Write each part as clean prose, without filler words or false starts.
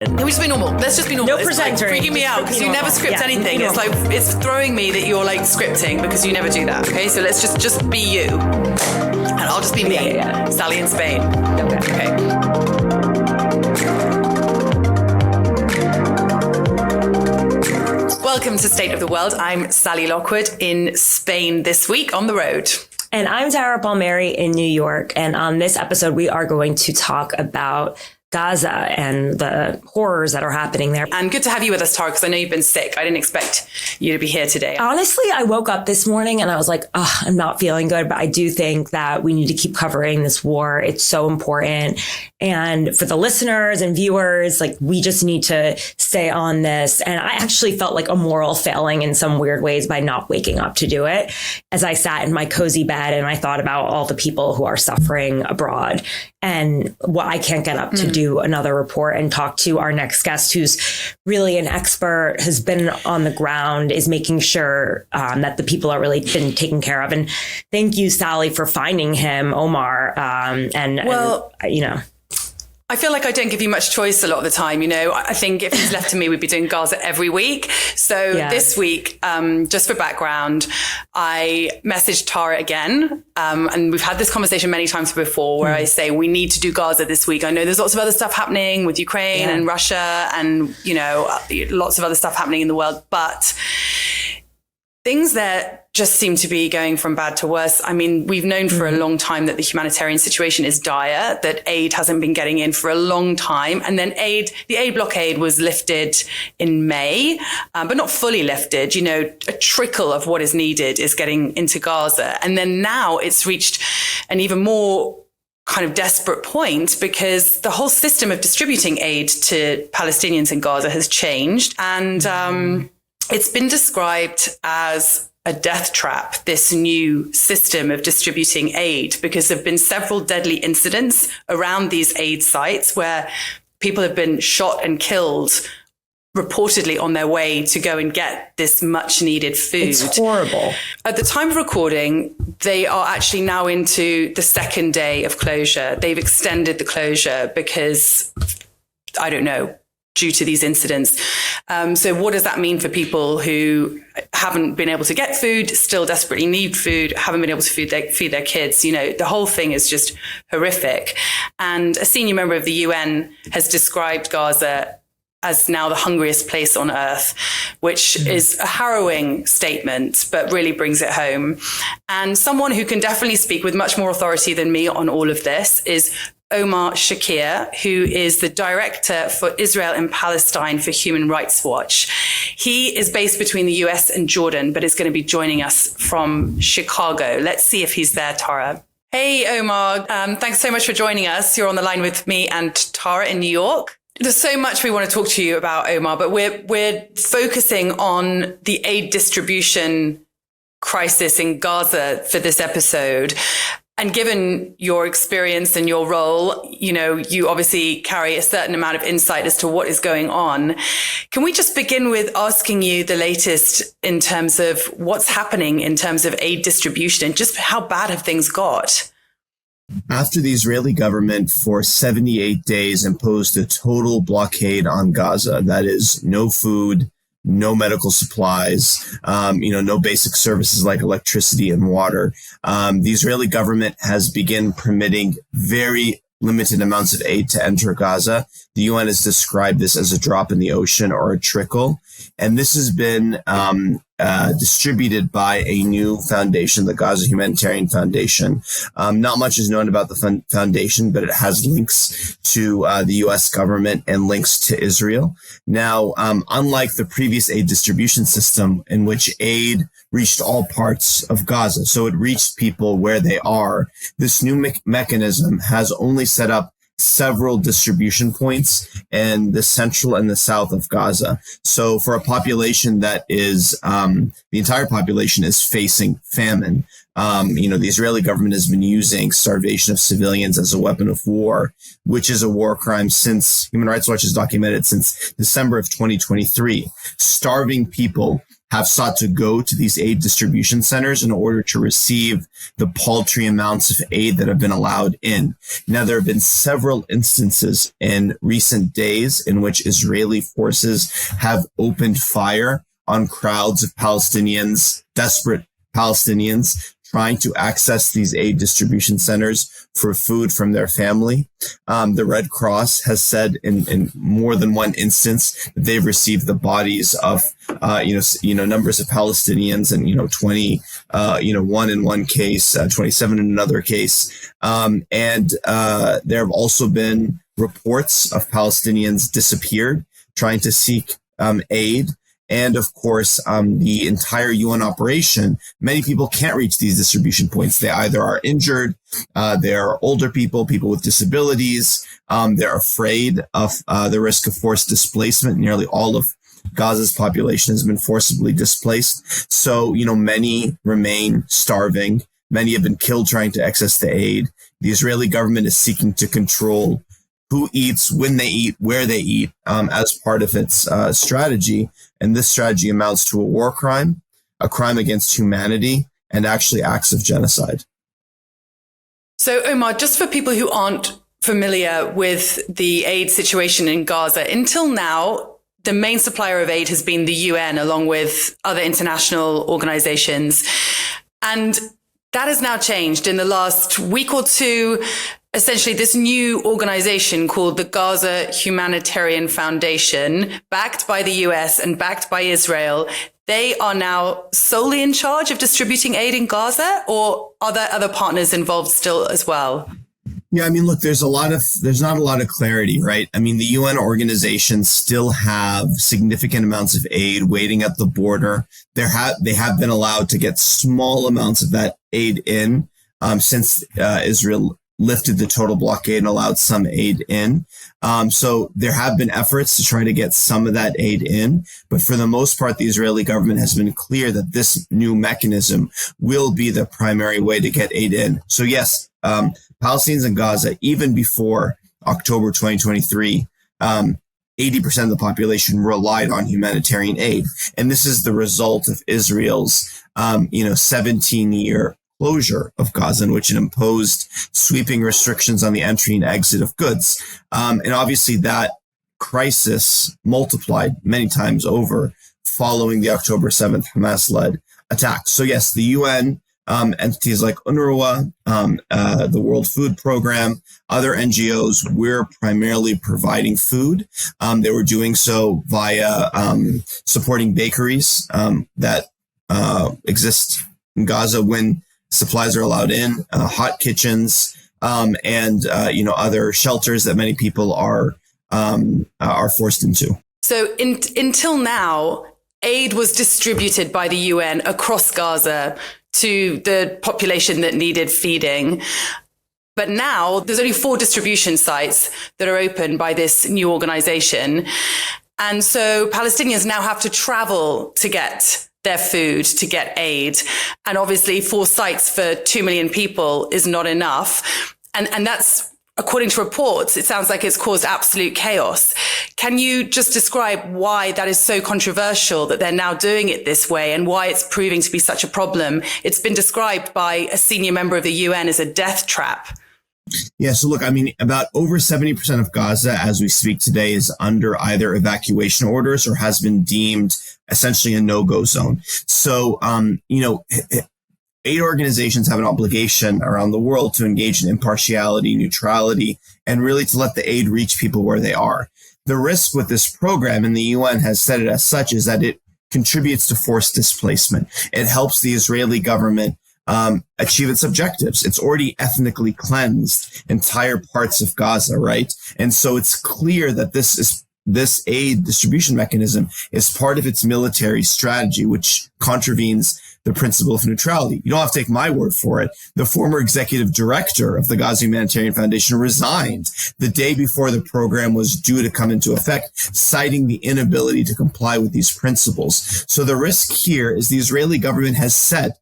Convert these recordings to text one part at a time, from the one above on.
Can we just be normal? Let's just be normal. No presenter. It's freaking me out because you never script anything. It's like, it's throwing me that you're like scripting because you never do that. Okay, so let's just be you. And I'll just be me. Yeah. Sally in Spain. Okay. Welcome to State of the World. I'm Sally Lockwood in Spain this week on the road. And I'm Tara Palmeri in New York. And on this episode, we are going to talk about Gaza and the horrors that are happening there. And good to have you with us, Tara, because I know you've been sick. I didn't expect you to be here today. Honestly, I woke up this morning and I was like, I'm not feeling good, but I do think that we need to keep covering this war. It's so important. And for the listeners and viewers, like, we just need to stay on this. And I actually felt like a moral failing in some weird ways by not waking up to do it as I sat in my cozy bed and I thought about all the people who are suffering abroad and what I can't get up to do another report and talk to our next guest, who's really an expert, has been on the ground, is making sure that the people are really been taken care of. And thank you, Sally, for finding him, Omar. I feel like I don't give you much choice a lot of the time. You know, I think if it's left to me, we'd be doing Gaza every week. So This week, just for background, I messaged Tara again. And we've had this conversation many times before where I say we need to do Gaza this week. I know there's lots of other stuff happening with Ukraine and Russia and, you know, lots of other stuff happening in the world. But things that just seem to be going from bad to worse. I mean, we've known for a long time that the humanitarian situation is dire, that aid hasn't been getting in for a long time. And then the aid blockade was lifted in May, but not fully lifted. You know, a trickle of what is needed is getting into Gaza. And then now it's reached an even more kind of desperate point because the whole system of distributing aid to Palestinians in Gaza has changed. And it's been described as a death trap, this new system of distributing aid, because there have been several deadly incidents around these aid sites where people have been shot and killed reportedly on their way to go and get this much needed food. It's horrible. At the time of recording, they are actually now into the second day of closure. They've extended the closure because, I don't know, due to these incidents. So what does that mean for people who haven't been able to get food, still desperately need food, haven't been able to feed their kids? You know, the whole thing is just horrific. And a senior member of the UN has described Gaza as now the hungriest place on earth, which is a harrowing statement, but really brings it home. And someone who can definitely speak with much more authority than me on all of this is Omar Shakir, who is the director for Israel and Palestine for Human Rights Watch. He is based between the US and Jordan, but is going to be joining us from Chicago. Let's see if he's there, Tara. Hey, Omar. Thanks so much for joining us. You're on the line with me and Tara in New York. There's so much we want to talk to you about, Omar, but we're focusing on the aid distribution crisis in Gaza for this episode. And given your experience and your role, you know, you obviously carry a certain amount of insight as to what is going on. Can we just begin with asking you the latest in terms of what's happening in terms of aid distribution and just how bad have things got? After the Israeli government for 78 days imposed a total blockade on Gaza, that is no food, no medical supplies, no basic services like electricity and water. The Israeli government has begun permitting very limited amounts of aid to enter Gaza. The UN has described this as a drop in the ocean or a trickle. And this has been distributed by a new foundation, the Gaza Humanitarian Foundation. Not much is known about the foundation, but it has links to the U.S. government and links to Israel. Now, unlike the previous aid distribution system in which aid reached all parts of Gaza, so it reached people where they are, this new mechanism has only set up several distribution points in the central and the south of Gaza. So for a population that is, the entire population is facing famine. The Israeli government has been using starvation of civilians as a weapon of war, which is a war crime since Human Rights Watch has documented since December of 2023. Starving people have sought to go to these aid distribution centers in order to receive the paltry amounts of aid that have been allowed in. Now, there have been several instances in recent days in which Israeli forces have opened fire on crowds of Palestinians, desperate Palestinians, trying to access these aid distribution centers for food from their family. The Red Cross has said in more than one instance that they've received the bodies of, numbers of Palestinians and, 20, one in one case, 27 in another case. And there have also been reports of Palestinians disappeared, trying to seek aid. And of course, the entire UN operation, many people can't reach these distribution points. They either are injured, they're older people, people with disabilities, they're afraid of the risk of forced displacement. Nearly all of Gaza's population has been forcibly displaced. So, many remain starving. Many have been killed trying to access the aid. The Israeli government is seeking to control who eats, when they eat, where they eat, as part of its strategy. And this strategy amounts to a war crime, a crime against humanity, and actually acts of genocide. So, Omar, just for people who aren't familiar with the aid situation in Gaza, until now, the main supplier of aid has been the UN, along with other international organizations. And that has now changed in the last week or two. Essentially, this new organization called the Gaza Humanitarian Foundation, backed by the US and backed by Israel, they are now solely in charge of distributing aid in Gaza, or are there other partners involved still as well? Yeah, look, there's not a lot of clarity, right? The UN organizations still have significant amounts of aid waiting at the border. They have been allowed to get small amounts of that aid in since Israel lifted the total blockade and allowed some aid in. So there have been efforts to try to get some of that aid in. But for the most part, the Israeli government has been clear that this new mechanism will be the primary way to get aid in. So yes, Palestinians in Gaza, even before October 2023, 80% of the population relied on humanitarian aid. And this is the result of Israel's, 17-year closure of Gaza, in which it imposed sweeping restrictions on the entry and exit of goods. And obviously that crisis multiplied many times over following the October 7th Hamas-led attack. So yes, the UN, entities like UNRWA, the World Food Program, other NGOs, we're primarily providing food. They were doing so via supporting bakeries that exist in Gaza when supplies are allowed in, hot kitchens, and other shelters that many people are forced into. So until now, aid was distributed by the UN across Gaza to the population that needed feeding. But now there's only 4 distribution sites that are open by this new organization. And so Palestinians now have to travel to get their food, to get aid. And obviously 4 sites for 2 million people is not enough. And that's, according to reports, it sounds like it's caused absolute chaos. Can you just describe why that is so controversial that they're now doing it this way and why it's proving to be such a problem? It's been described by a senior member of the UN as a death trap. Yeah, so look, about over 70% of Gaza as we speak today is under either evacuation orders or has been deemed essentially a no-go zone. So, aid organizations have an obligation around the world to engage in impartiality, neutrality, and really to let the aid reach people where they are. The risk with this program, and the UN has said it as such, is that it contributes to forced displacement. It helps the Israeli government achieve its objectives. It's already ethnically cleansed entire parts of Gaza, right? And so it's clear that this aid distribution mechanism is part of its military strategy, which contravenes the principle of neutrality. You don't have to take my word for it. The former executive director of the Gaza Humanitarian Foundation resigned the day before the program was due to come into effect, citing the inability to comply with these principles. So the risk here is the Israeli government has said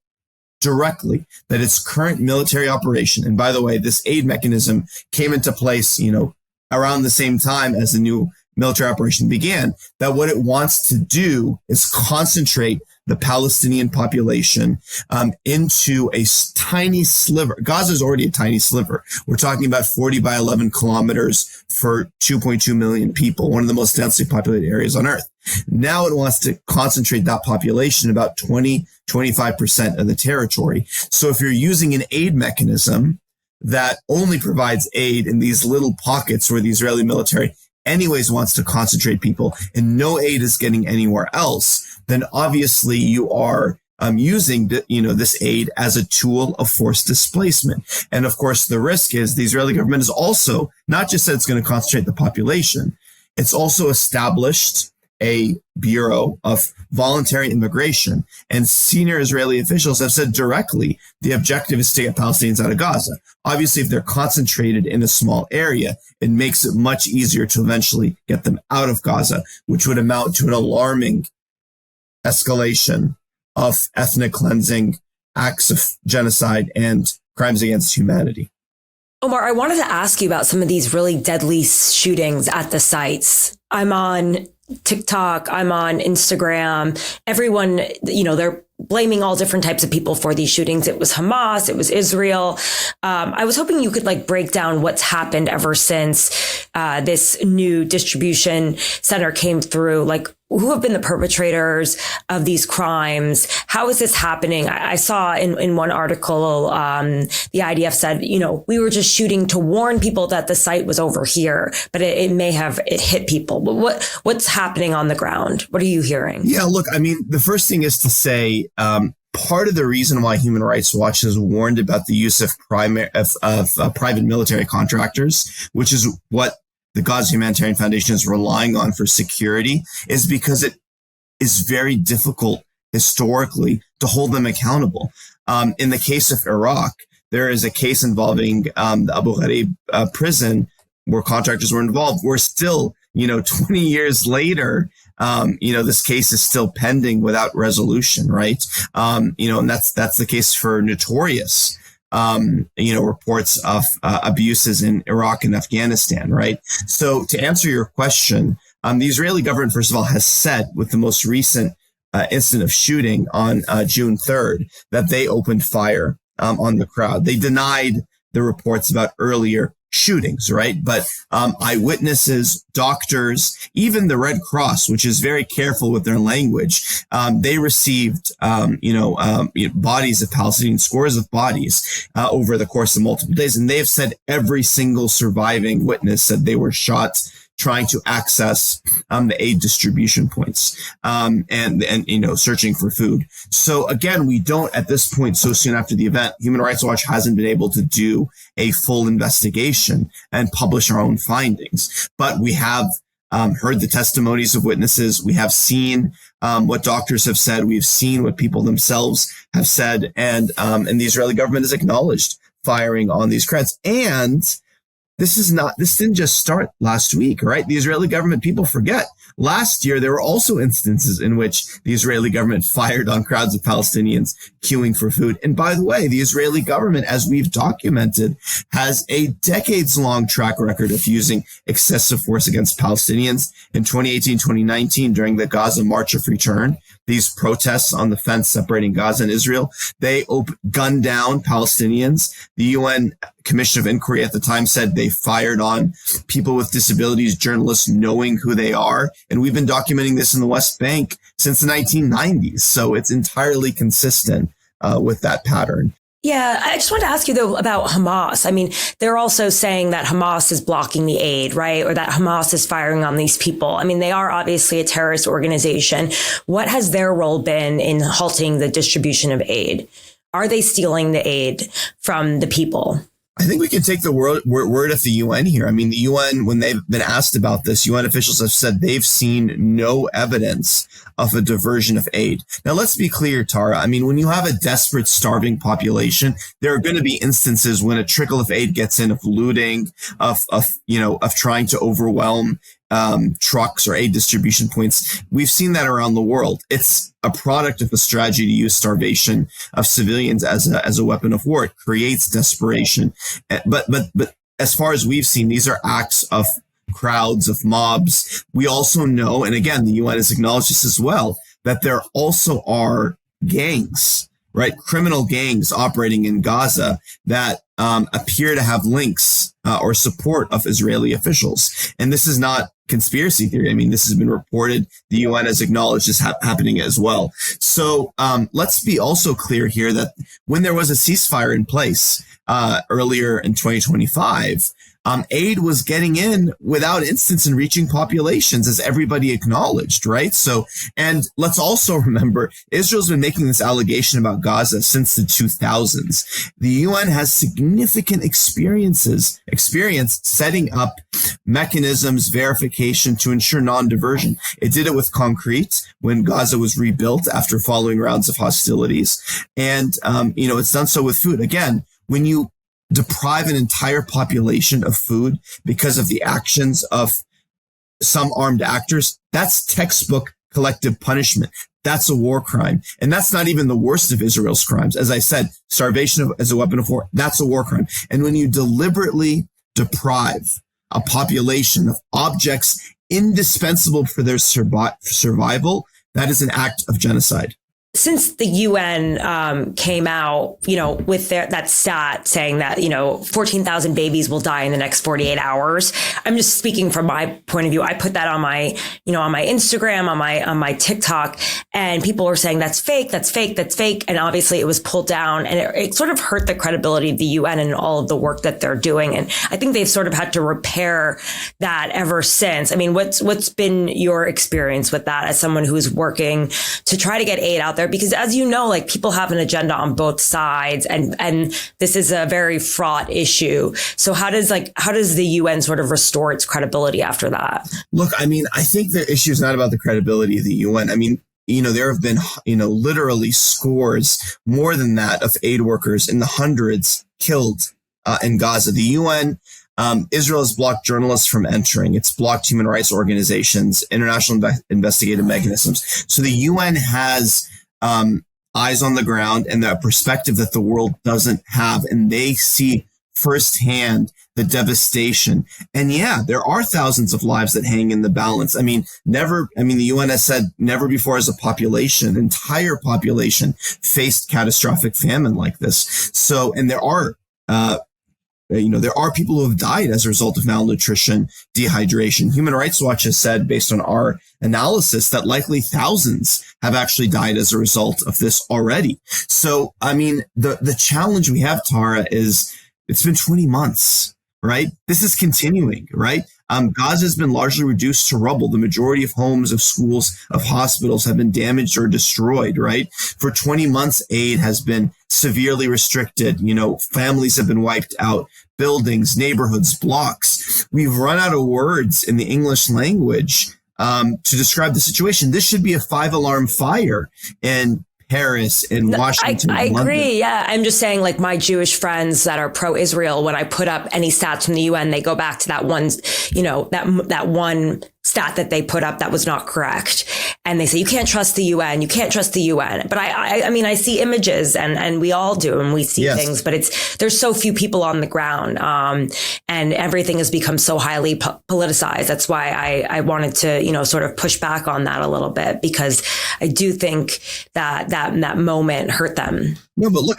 directly that its current military operation, and by the way, this aid mechanism came into place, around the same time as the new military operation began, that what it wants to do is concentrate the Palestinian population into a tiny sliver. Gaza is already a tiny sliver. We're talking about 40 by 11 kilometers for 2.2 million people, one of the most densely populated areas on earth. Now it wants to concentrate that population about 25% of the territory. So if you're using an aid mechanism that only provides aid in these little pockets where the Israeli military anyways wants to concentrate people and no aid is getting anywhere else, then obviously you are using this aid as a tool of forced displacement. And of course, the risk is the Israeli government is also not just said it's going to concentrate the population, it's also established a bureau of voluntary immigration. And senior Israeli officials have said directly the objective is to get Palestinians out of Gaza. Obviously, if they're concentrated in a small area, it makes it much easier to eventually get them out of Gaza, which would amount to an alarming escalation of ethnic cleansing, acts of genocide, and crimes against humanity. Omar, I wanted to ask you about some of these really deadly shootings at the sites. I'm on TikTok, I'm on Instagram. Everyone, they're blaming all different types of people for these shootings. It was Hamas, it was Israel. I was hoping you could break down what's happened ever since this new distribution center came through. Who have been the perpetrators of these crimes? How is this happening? I saw in one article, the IDF said, we were just shooting to warn people that the site was over here, but it may have hit people. But what's happening on the ground? What are you hearing? Yeah, look, the first thing is to say, part of the reason why Human Rights Watch has warned about the use of private military contractors, which is what the Gaza Humanitarian Foundation is relying on for security, is because it is very difficult historically to hold them accountable. In the case of Iraq, there is a case involving the Abu Ghraib prison where contractors were involved. We're still, 20 years later, this case is still pending without resolution, right? And that's the case for Notorious. Reports of abuses in Iraq and Afghanistan, right? So to answer your question, the Israeli government, first of all, has said with the most recent incident of shooting on June 3rd that they opened fire on the crowd. They denied the reports about earlier shootings, right? But eyewitnesses, doctors, even the Red Cross, which is very careful with their language, they received, bodies of Palestinians, scores of bodies over the course of multiple days. And they have said every single surviving witness said they were shot trying to access the aid distribution points and searching for food. So again, we don't at this point, so soon after the event, Human Rights Watch hasn't been able to do a full investigation and publish our own findings. But we have heard the testimonies of witnesses. We have seen what doctors have said. We've seen what people themselves have said. And the Israeli government has acknowledged firing on these crowds. And this didn't just start last week, right? The Israeli government, people forget. Last year, there were also instances in which the Israeli government fired on crowds of Palestinians queuing for food. And by the way, the Israeli government, as we've documented, has a decades-long track record of using excessive force against Palestinians. In 2018, 2019, during the Gaza March of Return, these protests on the fence separating Gaza and Israel, they gunned down Palestinians. The UN Commission of Inquiry at the time said they fired on people with disabilities, journalists, knowing who they are. And we've been documenting this in the West Bank since the 1990s. So it's entirely consistent with that pattern. Yeah, I just wanted to ask you, though, about Hamas. They're also saying that Hamas is blocking the aid, right? Or that Hamas is firing on these people. They are obviously a terrorist organization. What has their role been in halting the distribution of aid? Are they stealing the aid from the people? I think we can take the word of the UN here. The UN, when they've been asked about this, UN officials have said they've seen no evidence of a diversion of aid. Now, let's be clear, Tara. When you have a desperate, starving population, there are going to be instances when a trickle of aid gets in, of looting, of trying to overwhelm trucks or aid distribution points. We've seen that around the world. It's a product of a strategy to use starvation of civilians as a weapon of war. It creates desperation. But as far as we've seen, these are acts of crowds, of mobs. We also know, and again, the UN has acknowledged this as well, that there also are gangs, right? Criminal gangs operating in Gaza that appear to have links or support of Israeli officials. And this is not conspiracy theory. I mean, this has been reported. The UN has acknowledged this happening as well. So let's be also clear here that when there was a ceasefire in place earlier in 2025, aid was getting in without instance and reaching populations, as everybody acknowledged, right? So, and let's also remember, Israel's been making this allegation about Gaza since the 2000s. The UN has significant experience setting up mechanisms, verification to ensure non-diversion. It did it with concrete when Gaza was rebuilt after following rounds of hostilities. And, it's done so with food. Again, when you deprive an entire population of food because of the actions of some armed actors, that's textbook collective punishment. That's a war crime. And that's not even the worst of Israel's crimes. As I said, starvation as a weapon of war, that's a war crime. And when you deliberately deprive a population of objects indispensable for their survival, that is an act of genocide. Since the UN came out, with that stat saying that, 14,000 babies will die in the next 48 hours. I'm just speaking from my point of view. I put that on my, on my Instagram, on my TikTok, and people are saying that's fake, that's fake, that's fake. And obviously it was pulled down, and it sort of hurt the credibility of the UN and all of the work that they're doing. And I think they've sort of had to repair that ever since. I mean, what's been your experience with that as someone who's working to try to get aid out there? Because as you know, people have an agenda on both sides, and this is a very fraught issue. So how does the UN sort of restore its credibility after that? Look, I mean, I think the issue is not about the credibility of the UN. I mean, there have been, literally scores, more than that, of aid workers in the hundreds killed in Gaza. The UN, Israel has blocked journalists from entering. It's blocked human rights organizations, international investigative mechanisms. So the UN has eyes on the ground and the perspective that the world doesn't have. And they see firsthand the devastation. And yeah, there are thousands of lives that hang in the balance. The UN has said never before has a population, entire population, faced catastrophic famine like this. So, and there are people who have died as a result of malnutrition, dehydration. Human Rights Watch has said, based on our analysis, that likely thousands have actually died as a result of this already. So, the challenge we have, Tara, is it's been 20 months, right? This is continuing, right? Gaza has been largely reduced to rubble. The majority of homes, of schools, of hospitals have been damaged or destroyed, right? For 20 months, aid has been severely restricted. Families have been wiped out, buildings, neighborhoods, blocks. We've run out of words in the English language to describe the situation. This should be a 5-alarm fire in Paris, in Washington. I London. agree. Yeah. I'm just saying, my Jewish friends that are pro-Israel, when I put up any stats from the UN, they go back to that one, that one stat that they put up that was not correct. And they say, you can't trust the UN. You can't trust the UN. But I see images, and we all do, and we see things, but there's so few people on the ground. And everything has become so highly politicized. That's why I wanted to, sort of push back on that a little bit, because I do think that moment hurt them. No, but look,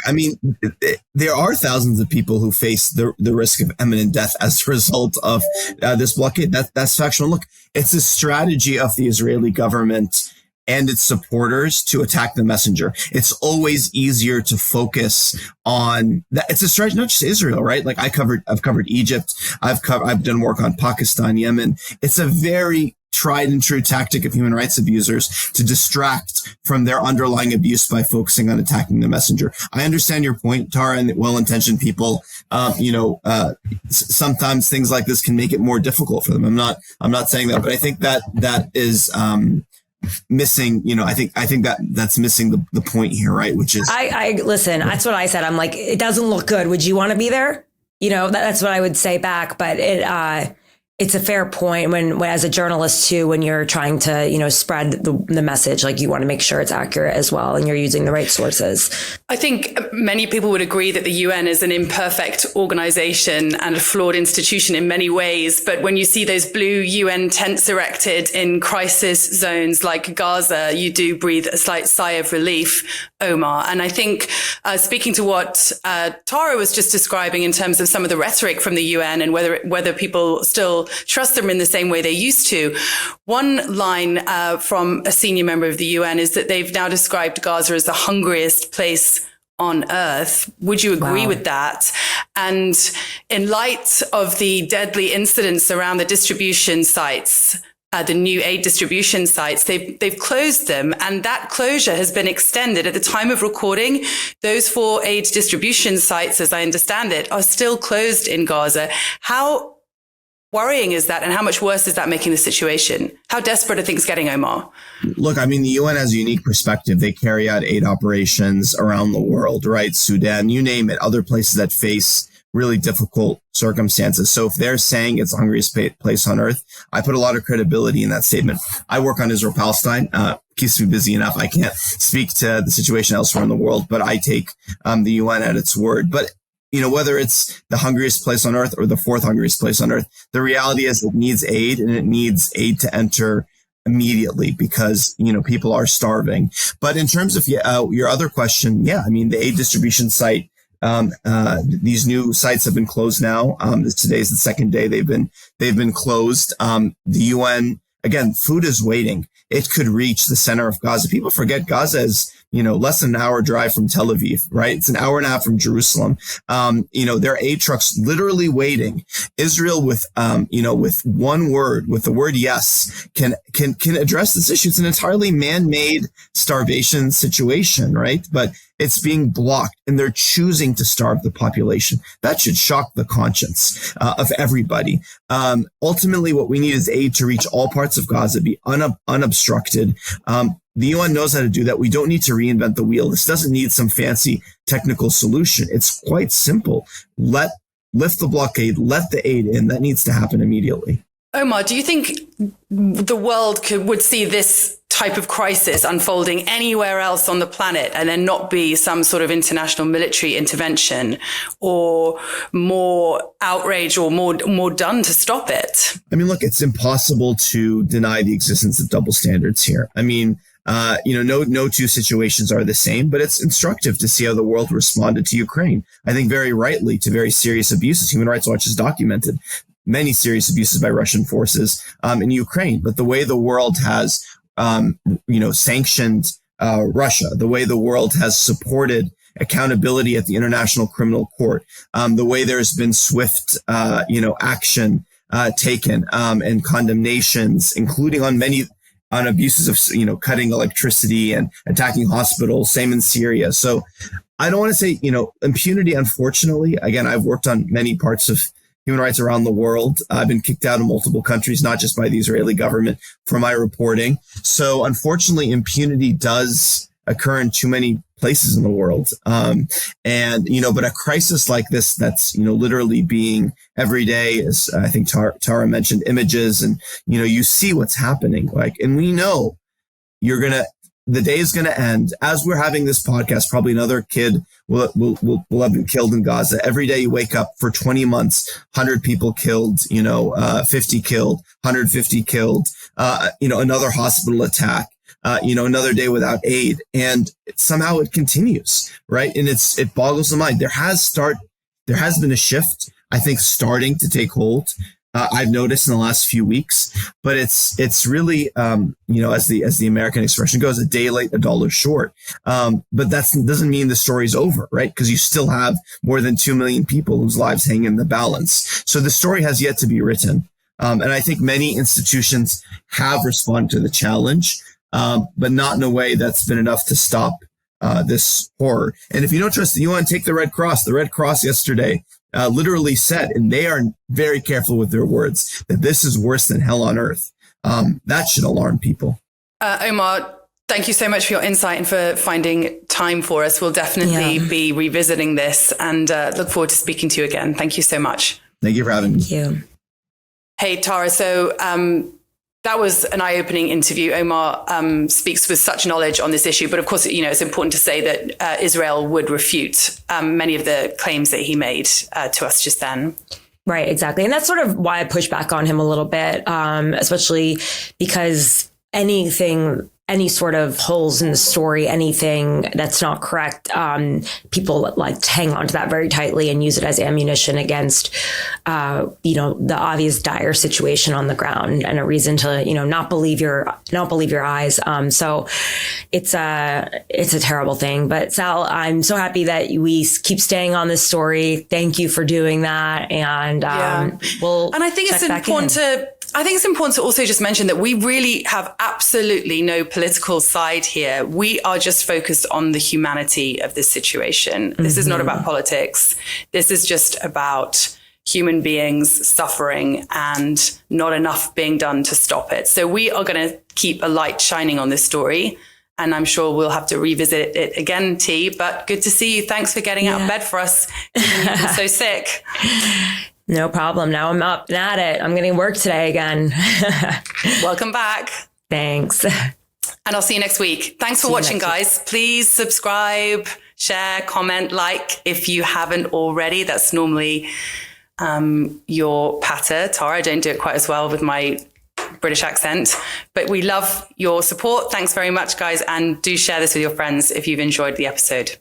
there are thousands of people who face the risk of imminent death as a result of this blockade. That's factual. Look, it's a strategy of the Israeli government and its supporters to attack the messenger. It's always easier to focus on that. It's a strategy, not just Israel, right? I've covered Egypt. I've done work on Pakistan, Yemen. It's a very tried and true tactic of human rights abusers to distract from their underlying abuse by focusing on attacking the messenger. I understand your point, Tara, and well-intentioned people, sometimes things like this can make it more difficult for them. I'm not saying that, but I think that is, missing, I think that's missing the point here, right? Which is, I listen, that's what I said. I'm like, it doesn't look good. Would you want to be there? That's what I would say back, but it's a fair point when as a journalist too, when you're trying to, spread the message, like you want to make sure it's accurate as well and you're using the right sources. I think many people would agree that the UN is an imperfect organization and a flawed institution in many ways. But when you see those blue UN tents erected in crisis zones like Gaza, you do breathe a slight sigh of relief, Omar. And I think speaking to what Tara was just describing in terms of some of the rhetoric from the UN and whether people still trust them in the same way they used to. One line from a senior member of the UN is that they've now described Gaza as the hungriest place on earth. Would you agree with that? And in light of the deadly incidents around the distribution sites, the new aid distribution sites, they've closed them, and that closure has been extended. At the time of recording, those 4 aid distribution sites, as I understand it, are still closed in Gaza. How worrying is that, and how much worse is that making the situation? How desperate are things getting, Omar? Look, I mean, the UN has a unique perspective. They carry out aid operations around the world, right? Sudan, you name it, other places that face really difficult circumstances. So if they're saying it's the hungriest place on earth, I put a lot of credibility in that statement. I work on Israel-Palestine. Keeps me busy enough. I can't speak to the situation elsewhere in the world, but I take the UN at its word. But whether it's the hungriest place on earth or the 4th hungriest place on earth, the reality is it needs aid, and it needs aid to enter immediately because, people are starving. But in terms of your other question, the aid distribution site, these new sites have been closed now. Today's the 2nd day they've been closed. The UN, again, food is waiting. It could reach the center of Gaza. People forget Gaza is, less than an hour drive from Tel Aviv, right? It's an hour and a half from Jerusalem. There are aid trucks literally waiting. Israel with one word, with the word yes, can address this issue. It's an entirely man-made starvation situation, right? But it's being blocked, and they're choosing to starve the population. That should shock the conscience of everybody. Ultimately, what we need is aid to reach all parts of Gaza, be unobstructed. The UN knows how to do that. We don't need to reinvent the wheel. This doesn't need some fancy technical solution. It's quite simple. Lift the blockade, let the aid in. That needs to happen immediately. Omar, do you think the world would see this type of crisis unfolding anywhere else on the planet and then not be some sort of international military intervention or more outrage or more done to stop it? I mean, look, it's impossible to deny the existence of double standards here. I mean, no two situations are the same, but it's instructive to see how the world responded to Ukraine. I think very rightly to very serious abuses. Human Rights Watch has documented many serious abuses by Russian forces in Ukraine. But the way the world has, sanctioned Russia, the way the world has supported accountability at the International Criminal Court, the way there's been swift, action taken and condemnations, including on abuses of, cutting electricity and attacking hospitals, same in Syria. So I don't want to say, impunity, unfortunately. Again, I've worked on many parts of human rights around the world. I've been kicked out of multiple countries, not just by the Israeli government, for my reporting. So unfortunately, impunity does occur in too many places in the world. But a crisis like this, that's, literally being every day, as I think Tara mentioned, images, and, you see what's happening. And we know the day is going to end. As we're having this podcast, probably another kid will have been killed in Gaza. Every day you wake up for 20 months, 100 people killed, 50 killed, 150 killed, another hospital attack, another day without aid. And somehow it continues, right? And it boggles the mind. There has been a shift, I think, starting to take hold. I've noticed in the last few weeks, but it's really, as the American expression goes, a day late, a dollar short. But that doesn't mean the story's over, right? Because you still have more than 2 million people whose lives hang in the balance. So the story has yet to be written. And I think many institutions have responded to the challenge, but not in a way that's been enough to stop this horror. And if you don't trust, you want to take the Red Cross. The Red Cross yesterday literally said, and they are very careful with their words, that this is worse than hell on earth. That should alarm people. Omar, thank you so much for your insight and for finding time for us. We'll definitely be revisiting this and look forward to speaking to you again. Thank you so much. Thank you for having me. Thank you. Hey, Tara. So that was an eye-opening interview. Omar speaks with such knowledge on this issue. But of course, it's important to say that Israel would refute many of the claims that he made to us just then. Right, exactly. And that's sort of why I push back on him a little bit, especially because any sort of holes in the story, anything that's not correct, people like to hang on to that very tightly and use it as ammunition against, the obvious dire situation on the ground and a reason to, not believe your eyes. So it's a terrible thing. But Sal, I'm so happy that we keep staying on this story. Thank you for doing that. And I think it's important to also just mention that we really have absolutely no political side here. We are just focused on the humanity of this situation. This is not about politics. This is just about human beings suffering and not enough being done to stop it. So we are going to keep a light shining on this story. And I'm sure we'll have to revisit it again, T. But good to see you. Thanks for getting out of bed for us. You've been so sick. No problem. Now I'm up and at it. I'm getting work today again. Welcome back. Thanks. And I'll see you next week. Thanks for watching, guys. Please subscribe, share, comment, like if you haven't already. That's normally your patter. Tara, I don't do it quite as well with my British accent, but we love your support. Thanks very much, guys. And do share this with your friends if you've enjoyed the episode.